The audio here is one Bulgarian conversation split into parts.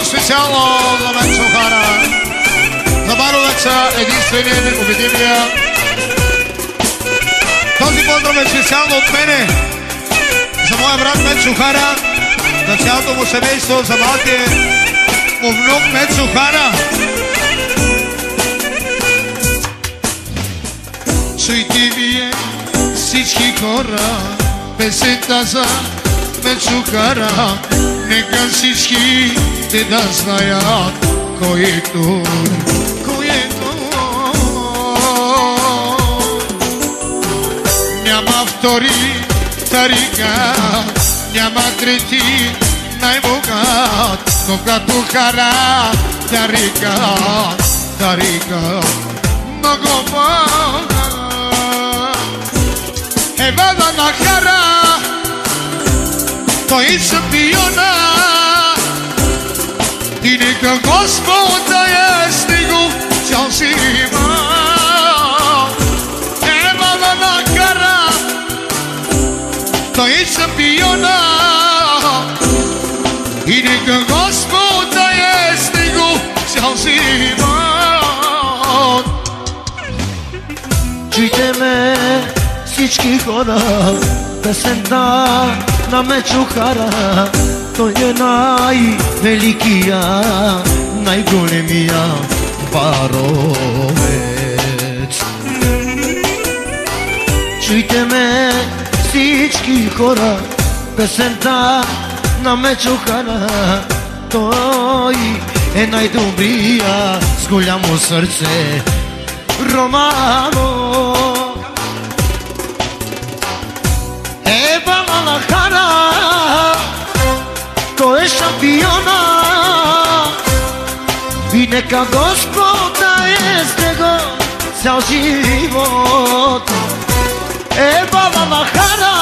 Специално за мен Сухара, за Баровеца, единственият убедимия. Този поздрав е специално от мене за моя брат Мецо Хара, за цялото му семейство, за малкия му внук Мецо Хара. Чуйте вие всички хора песента за Мецо Хара, нека всички те да знаят който няма втори тарикат, няма трети най-богат, но като Хара тарикат много богат. Евада на Хара, той шампиона, и нека Господа е с него цял живот. Евада на Хара, той е шампиона, и нека Господа е с него цял живот. Чуйте ме всички хора, песента на Мецо Хара, той е най-великия, най-големия баровец. Чуйте ме всички хора, песента на Мецо Хара, той е най-добрия, с голямо сърце, Романо. Евала на Хара, той е шампиона, и нека Господа е с него цял живот. Евала на Хара,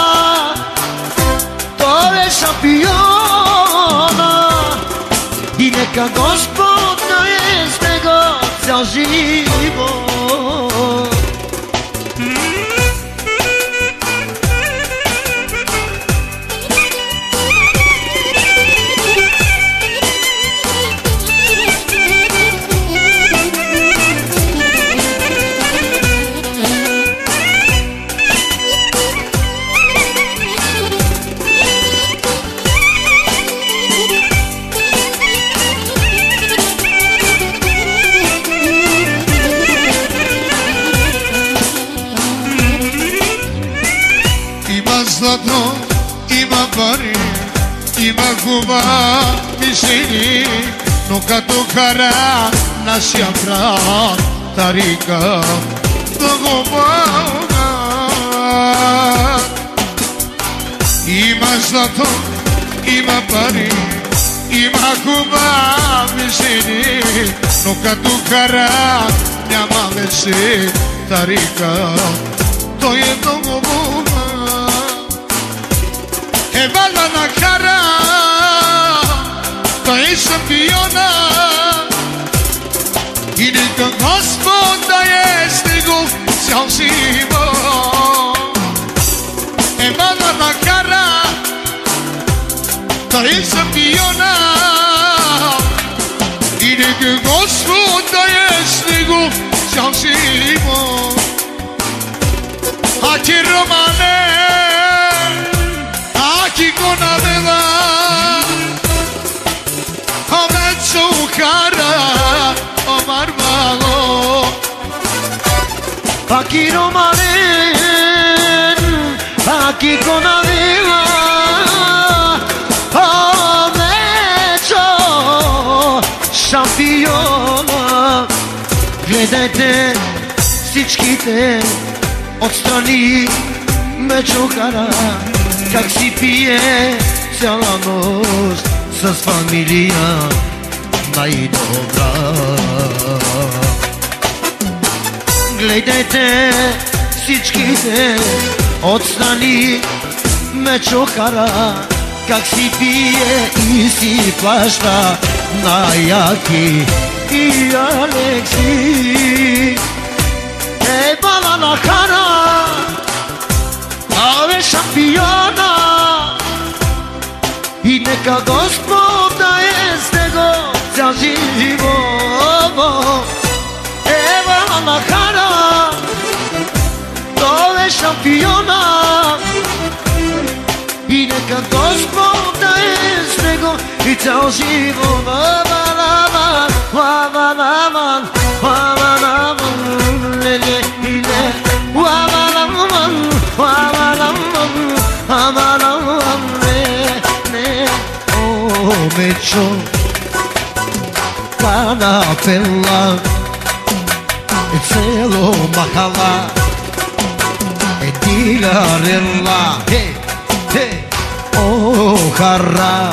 той е шампиона, и нека Господа е с него цял живот. Злато, има пари, има хубави жени, но като Хара, нашия брат, тарика, много богат. Има злато, има пари, има хубави жени, но като Хара, няма вече тарика, той е много богат. Евала на Хара, той е шампиона, и нека Господа е с него цял живот. Евала на Хара, той е шампиона, и нека Господа е с него цял живот. А ти, Романе, Aki kona bela, o Meco Hara, o Marmalo. Aki Romanen, aki kona bela, o Meco шампиона. Гледайте всичките отстрани Мецо Хара, как си пие цяла нощ с фамилия най-добра. Гледайте всичките отстрани ме чукара, как си пие и си плаща на Яки и Алекси. Ей, бала на хара, аве шампиона, и нека Господ да е с него цял живот. Ей, бала на хара, той е шампиона, и нека Господ да е с него и цял живот. Вавалаван, вавалаван, вавалаван, леле, леле, вавалаван, вавалаван, вавалаван, леле. О, мечо, канапела, цело махала, диларела, хе, хе, о, хара.